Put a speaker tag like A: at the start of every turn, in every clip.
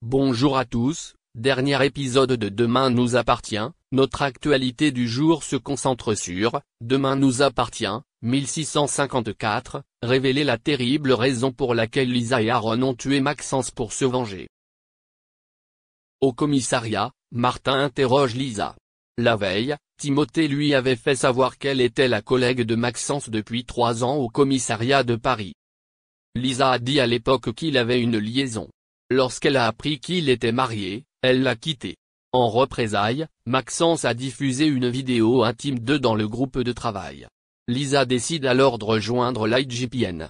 A: Bonjour à tous, dernier épisode de Demain nous appartient. Notre actualité du jour se concentre sur « Demain nous appartient », 1654, révéler la terrible raison pour laquelle Lisa et Aaron ont tué Maxence pour se venger. Au commissariat, Martin interroge Lisa. La veille, Timothée lui avait fait savoir qu'elle était la collègue de Maxence depuis 3 ans au commissariat de Paris. Lisa a dit à l'époque qu'il avait une liaison. Lorsqu'elle a appris qu'il était marié, elle l'a quitté. En représailles, Maxence a diffusé une vidéo intime d'eux dans le groupe de travail. Lisa décide alors de rejoindre l'IGPN.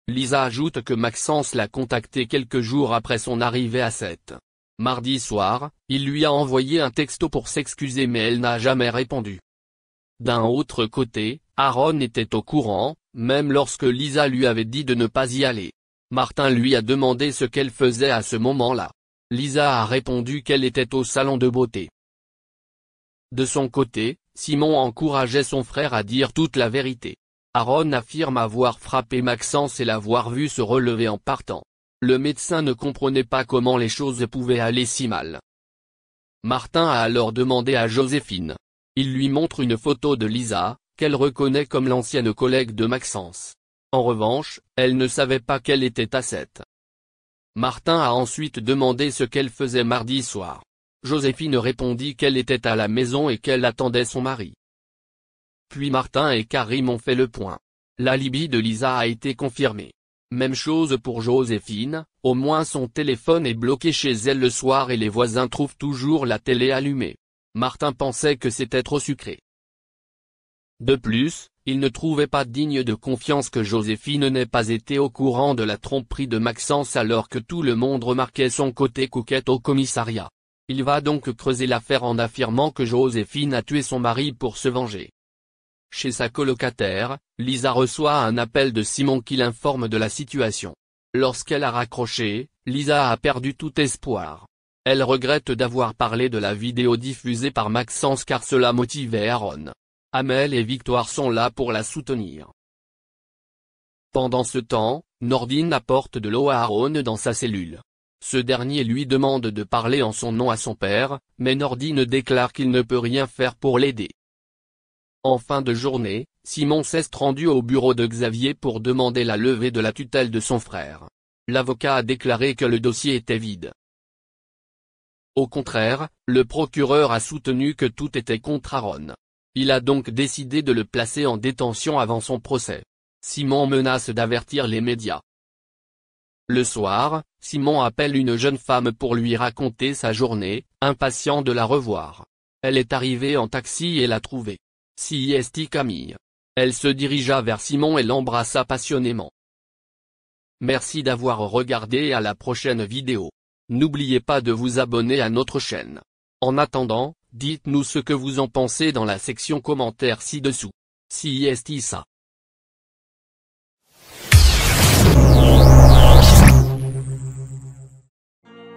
A: Lisa ajoute que Maxence l'a contacté quelques jours après son arrivée à 7. Mardi soir, il lui a envoyé un texto pour s'excuser mais elle n'a jamais répondu. D'un autre côté, Aaron était au courant, même lorsque Lisa lui avait dit de ne pas y aller. Martin lui a demandé ce qu'elle faisait à ce moment-là. Lisa a répondu qu'elle était au salon de beauté. De son côté, Simon encourageait son frère à dire toute la vérité. Aaron affirme avoir frappé Maxence et l'avoir vu se relever en partant. Le médecin ne comprenait pas comment les choses pouvaient aller si mal. Martin a alors demandé à Joséphine. Il lui montre une photo de Lisa, qu'elle reconnaît comme l'ancienne collègue de Maxence. En revanche, elle ne savait pas qu'elle était à 7. Martin a ensuite demandé ce qu'elle faisait mardi soir. Joséphine répondit qu'elle était à la maison et qu'elle attendait son mari. Puis Martin et Karim ont fait le point. L'alibi de Lisa a été confirmé. Même chose pour Joséphine, au moins son téléphone est bloqué chez elle le soir et les voisins trouvent toujours la télé allumée. Martin pensait que c'était trop sucré. De plus, il ne trouvait pas digne de confiance que Joséphine n'ait pas été au courant de la tromperie de Maxence alors que tout le monde remarquait son côté coquette au commissariat. Il va donc creuser l'affaire en affirmant que Joséphine a tué son mari pour se venger. Chez sa colocataire, Lisa reçoit un appel de Simon qui l'informe de la situation. Lorsqu'elle a raccroché, Lisa a perdu tout espoir. Elle regrette d'avoir parlé de la vidéo diffusée par Maxence car cela motivait Aaron. Amel et Victoire sont là pour la soutenir. Pendant ce temps, Nordine apporte de l'eau à Aaron dans sa cellule. Ce dernier lui demande de parler en son nom à son père, mais Nordine déclare qu'il ne peut rien faire pour l'aider. En fin de journée, Simon s'est rendu au bureau de Xavier pour demander la levée de la tutelle de son frère. L'avocat a déclaré que le dossier était vide. Au contraire, le procureur a soutenu que tout était contre Aaron. Il a donc décidé de le placer en détention avant son procès. Simon menace d'avertir les médias. Le soir, Simon appelle une jeune femme pour lui raconter sa journée, impatient de la revoir. Elle est arrivée en taxi et l'a trouvée. C'est Camille. Elle se dirigea vers Simon et l'embrassa passionnément. Merci d'avoir regardé et à la prochaine vidéo. N'oubliez pas de vous abonner à notre chaîne. En attendant, dites-nous ce que vous en pensez dans la section commentaires ci-dessous. C'est ça.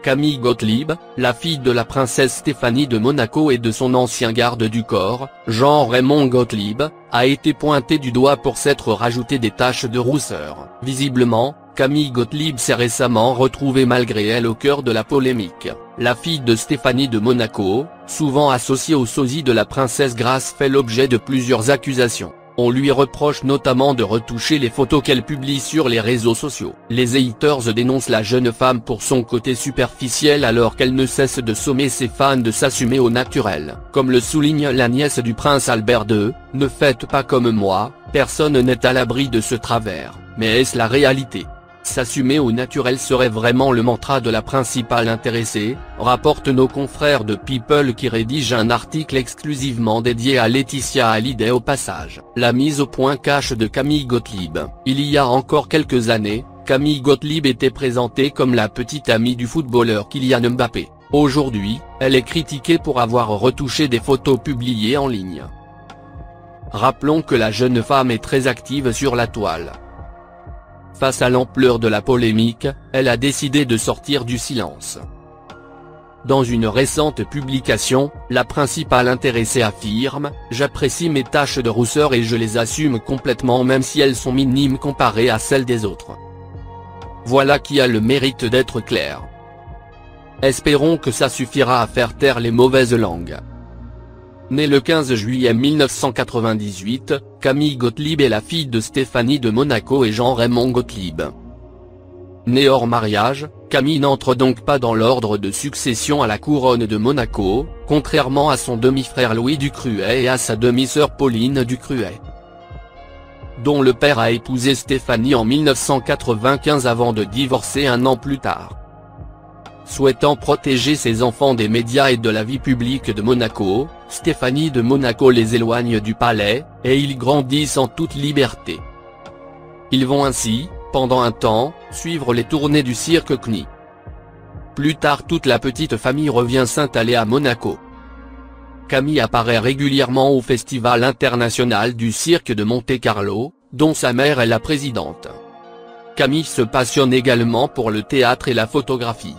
A: Camille Gottlieb, la fille de la princesse Stéphanie de Monaco et de son ancien garde du corps, Jean-Raymond Gottlieb, a été pointée du doigt pour s'être rajouté des taches de rousseur. Visiblement, Camille Gottlieb s'est récemment retrouvée malgré elle au cœur de la polémique. La fille de Stéphanie de Monaco, souvent associée au sosie de la princesse Grace, fait l'objet de plusieurs accusations. On lui reproche notamment de retoucher les photos qu'elle publie sur les réseaux sociaux. Les haters dénoncent la jeune femme pour son côté superficiel alors qu'elle ne cesse de sommer ses fans de s'assumer au naturel. Comme le souligne la nièce du prince Albert II, « Ne faites pas comme moi, personne n'est à l'abri de ce travers, mais est-ce la réalité ? S'assumer au naturel serait vraiment le mantra de la principale intéressée », rapportent nos confrères de People qui rédigent un article exclusivement dédié à Laetitia Hallyday au passage. La mise au point cash de Camille Gottlieb. Il y a encore quelques années, Camille Gottlieb était présentée comme la petite amie du footballeur Kylian Mbappé. Aujourd'hui, elle est critiquée pour avoir retouché des photos publiées en ligne. Rappelons que la jeune femme est très active sur la toile. Face à l'ampleur de la polémique, elle a décidé de sortir du silence. Dans une récente publication, la principale intéressée affirme « J'apprécie mes taches de rousseur et je les assume complètement même si elles sont minimes comparées à celles des autres. Voilà qui a le mérite d'être clair. Espérons que ça suffira à faire taire les mauvaises langues. Née le 15 juillet 1998, Camille Gottlieb est la fille de Stéphanie de Monaco et Jean-Raymond Gottlieb. Née hors mariage, Camille n'entre donc pas dans l'ordre de succession à la couronne de Monaco, contrairement à son demi-frère Louis Ducruet et à sa demi-sœur Pauline Ducruet, dont le père a épousé Stéphanie en 1995 avant de divorcer un an plus tard. Souhaitant protéger ses enfants des médias et de la vie publique de Monaco, Stéphanie de Monaco les éloigne du palais, et ils grandissent en toute liberté. Ils vont ainsi, pendant un temps, suivre les tournées du cirque CNI. Plus tard toute la petite famille revient s'installer à Monaco. Camille apparaît régulièrement au Festival international du cirque de Monte-Carlo, dont sa mère est la présidente. Camille se passionne également pour le théâtre et la photographie.